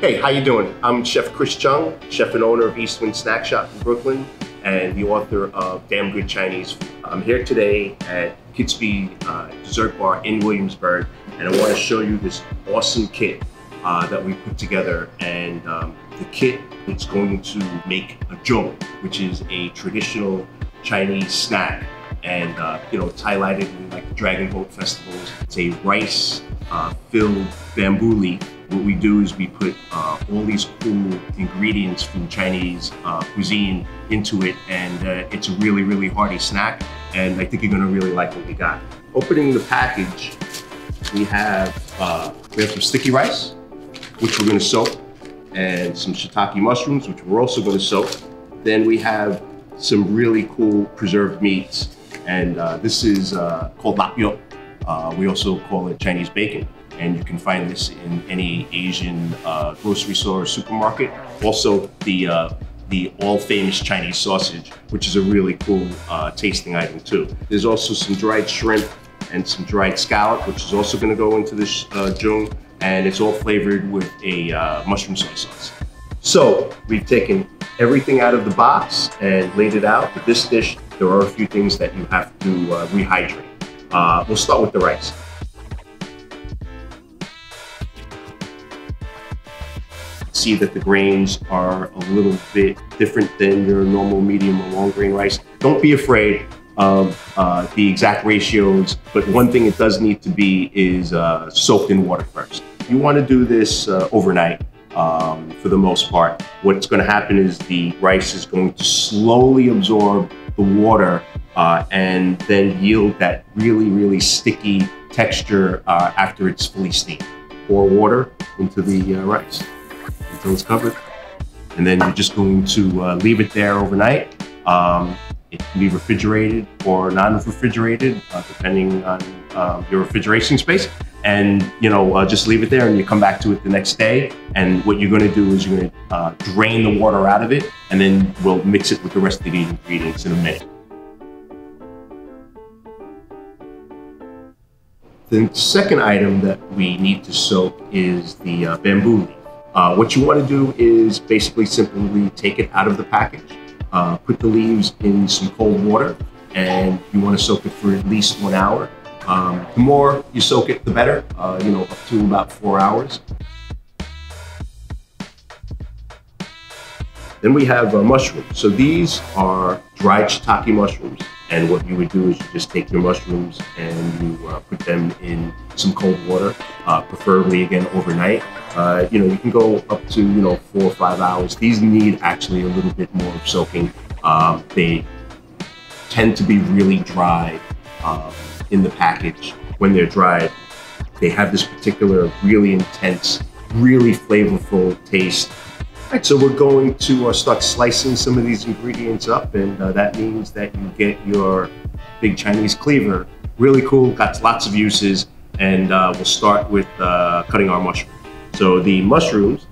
Hey, how you doing? I'm Chef Chris Cheung, chef and owner of Eastwind Snack Shop in Brooklyn and the author of Damn Good Chinese Food. I'm here today at Kitsby Dessert Bar in Williamsburg, and I want to show you this awesome kit that we put together. And the kit is going to make a joong, which is a traditional Chinese snack, and it's highlighted in like the Dragon Boat festivals. It's a rice filled bamboo leaf. What we do is we put all these cool ingredients from Chinese cuisine into it, and it's a really, really hearty snack, and I think you're gonna really like what we got. Opening the package, we have some sticky rice, which we're gonna soak, and some shiitake mushrooms, which we're also gonna soak. Then we have some really cool preserved meats, and this is called lap yok. We also call it Chinese bacon. And you can find this in any Asian grocery store or supermarket. Also, the all-famous Chinese sausage, which is a really cool tasting item too. There's also some dried shrimp and some dried scallop, which is also gonna go into this joong, and it's all flavored with a mushroom soy sauce. So we've taken everything out of the box and laid it out. For this dish, there are a few things that you have to rehydrate. We'll start with the rice. See that the grains are a little bit different than your normal medium or long grain rice. Don't be afraid of the exact ratios, but one thing it does need to be is soaked in water first. You want to do this overnight for the most part. What's going to happen is the rice is going to slowly absorb the water and then yield that really, really sticky texture after it's fully steamed. Pour water into the rice until it's covered, and then you're just going to leave it there overnight. It can be refrigerated or non-refrigerated, depending on your refrigeration space. And just leave it there, and you come back to it the next day. And what you're going to do is you're going to drain the water out of it, and then we'll mix it with the rest of the ingredients in a minute. The second item that we need to soak is the bamboo leaf. What you want to do is basically simply take it out of the package, put the leaves in some cold water, and you want to soak it for at least 1 hour. The more you soak it, the better, up to about 4 hours. Then we have mushrooms. So these are dried shiitake mushrooms. And what you would do is you just take your mushrooms and you put them in some cold water, preferably again overnight. You can go up to 4 or 5 hours. These need actually a little bit more of soaking. They tend to be really dry in the package. When they're dried, they have this particular really intense, really flavorful taste. All right, so we're going to start slicing some of these ingredients up, and that means that you get your big Chinese cleaver. Really cool, got lots of uses, and we'll start with cutting our mushrooms. So the mushrooms,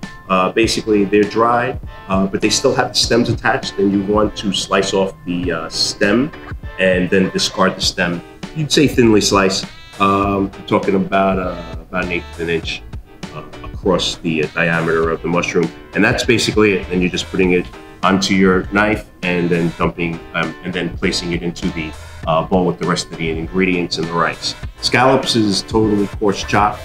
basically they're dried, but they still have the stems attached, and you want to slice off the stem and then discard the stem. You'd say thinly slice. I'm talking about an 1/8 of an inch across the diameter of the mushroom, and that's basically it. And you're just putting it onto your knife and then dumping and then placing it into the bowl with the rest of the ingredients and the rice. Scallops is totally coarse chopped.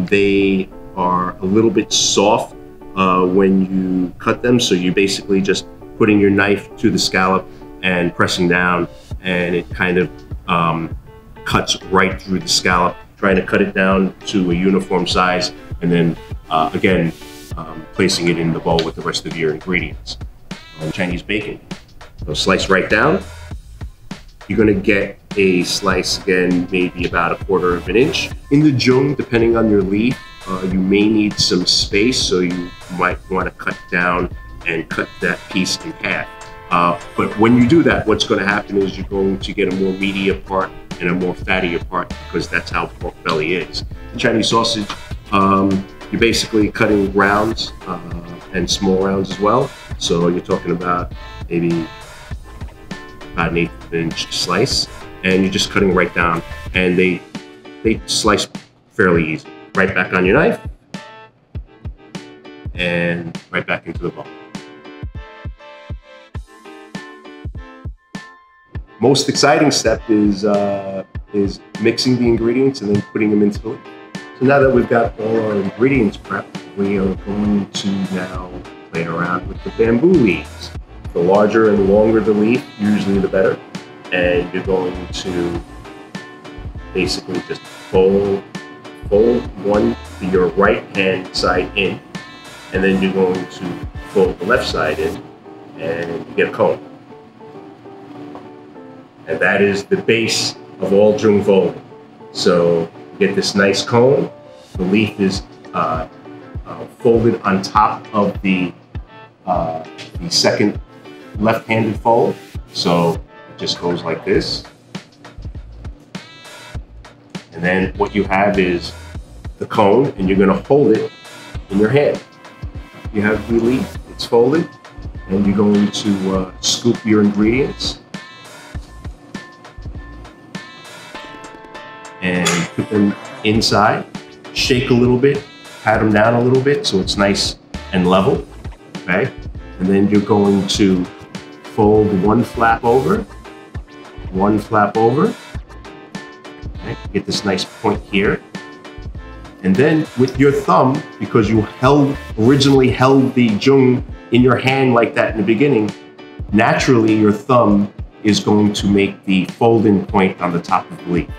They are a little bit soft when you cut them, so you're basically just putting your knife to the scallop and pressing down, and it kind of cuts right through the scallop. Trying to cut it down to a uniform size, and then again placing it in the bowl with the rest of your ingredients. Chinese bacon, so slice right down. You're going to get a slice again, maybe about 1/4 of an inch. In the joong, depending on your leaf, you may need some space, so you might want to cut down and cut that piece in half. But when you do that, what's going to happen is you're going to get a more meatier part and a more fattier part, because that's how pork belly is. The Chinese sausage, you're basically cutting rounds and small rounds as well. So you're talking about maybe about an 1/8 of an inch slice, and you're just cutting right down, and they slice fairly easy. Right back on your knife, and right back into the bowl. Most exciting step is mixing the ingredients and then putting them into the leaf. So now that we've got all our ingredients prepped, we are going to now play around with the bamboo leaves. The larger and longer the leaf, usually the better. And you're going to basically just fold your right hand side in, and then you're going to fold the left side in, and you get a cone. And that is the base of all joong folding. So you get this nice cone. The leaf is folded on top of the second left-handed fold. So it just goes like this. And then what you have is the cone, and you're gonna hold it in your hand. You have the leaf, it's folded, and you're going to scoop your ingredients and put them inside, shake a little bit, pat them down a little bit so it's nice and level, okay? And then you're going to fold one flap over, okay? Get this nice point here. And then with your thumb, because you originally held the joong in your hand like that in the beginning, naturally your thumb is going to make the fold-in point on the top of the leaf.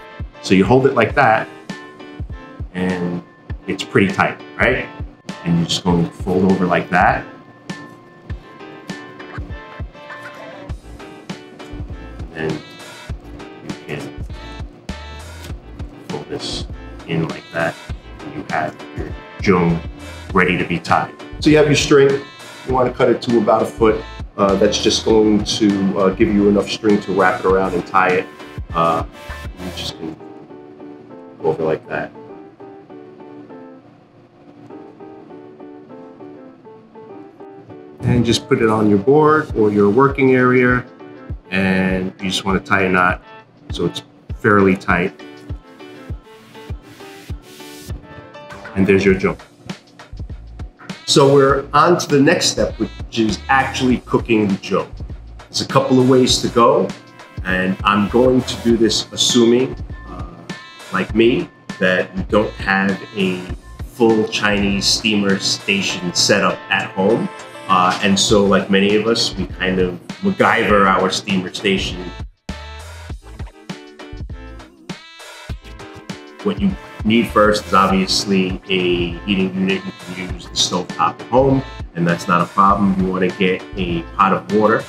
So you hold it like that, and it's pretty tight, right? And you're just going to fold over like that. And you can fold this in like that, and you have your joong ready to be tied. So you have your string. You want to cut it to about 1 foot. That's just going to give you enough string to wrap it around and tie it. You just can go over like that. And just put it on your board or your working area, and you just want to tie a knot so it's fairly tight. And there's your joong. So we're on to the next step, which is actually cooking the joong. There's a couple of ways to go, and I'm going to do this assuming, like me, that you don't have a full Chinese steamer station set up at home. And so, like many of us, we kind of MacGyver our steamer station. What you need first is obviously a heating unit. You can use the stove top at home, and that's not a problem. You want to get a pot of water,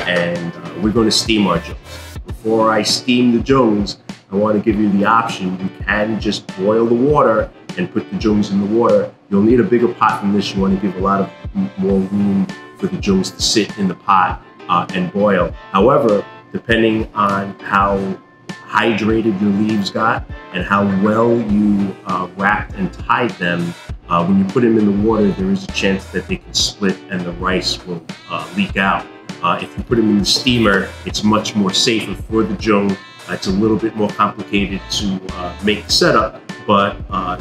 and we're going to steam our joongs. Before I steam the joongs, I want to give you the option. You can just boil the water and put the joongs in the water. You'll need a bigger pot than this. You want to give a lot of more room for the joongs to sit in the pot and boil. However, depending on how hydrated your leaves got and how well you wrapped and tied them, when you put them in the water, there is a chance that they can split and the rice will leak out. If you put them in the steamer, it's much more safer for the joong. It's a little bit more complicated to make the setup, but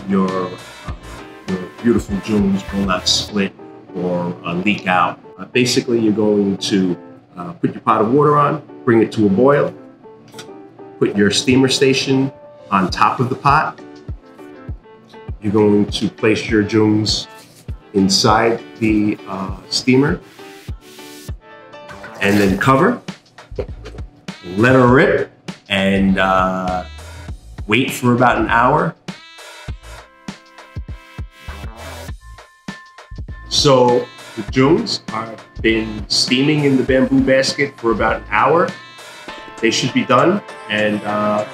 your beautiful joongs will not split or leak out. Basically, you're going to put your pot of water on, bring it to a boil, put your steamer station on top of the pot. You're going to place your joongs inside the steamer and then cover, let her rip, and wait for about an hour. So the joongs have been steaming in the bamboo basket for about an hour. They should be done, and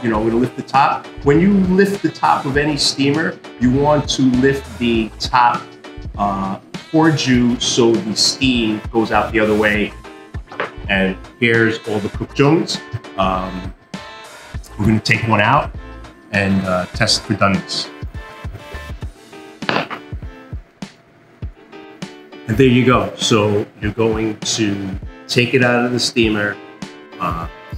you know, I'm gonna lift the top. When you lift the top of any steamer, you want to lift the top towards you so the steam goes out the other way. And here's all the cooked joongs. We're gonna take one out and test for doneness. And there you go. So you're going to take it out of the steamer,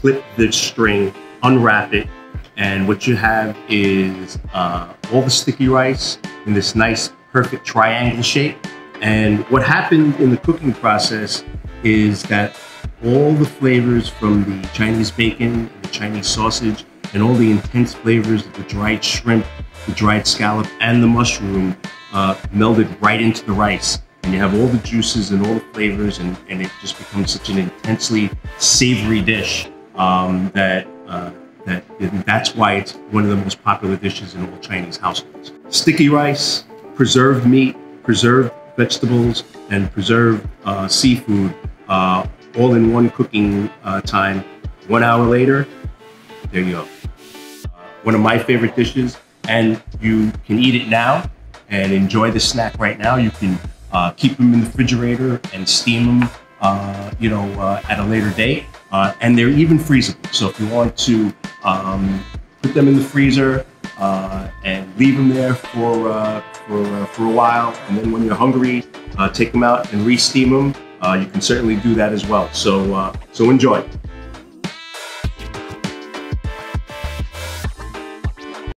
clip the string, unwrap it, and what you have is all the sticky rice in this nice, perfect triangle shape. And what happened in the cooking process is that all the flavors from the Chinese bacon, the Chinese sausage, and all the intense flavors of the dried shrimp, the dried scallop, and the mushroom melded right into the rice. And you have all the juices and all the flavors, and it just becomes such an intensely savory dish that's why it's one of the most popular dishes in all Chinese households. Sticky rice, preserved meat, preserved vegetables, and preserved seafood, all in one cooking time. 1 hour later, there you go. One of my favorite dishes, and you can eat it now and enjoy the snack right now. You can keep them in the refrigerator and steam them, at a later date. And they're even freezable. So if you want to put them in the freezer and leave them there for a while, and then when you're hungry, take them out and re-steam them, you can certainly do that as well. So enjoy.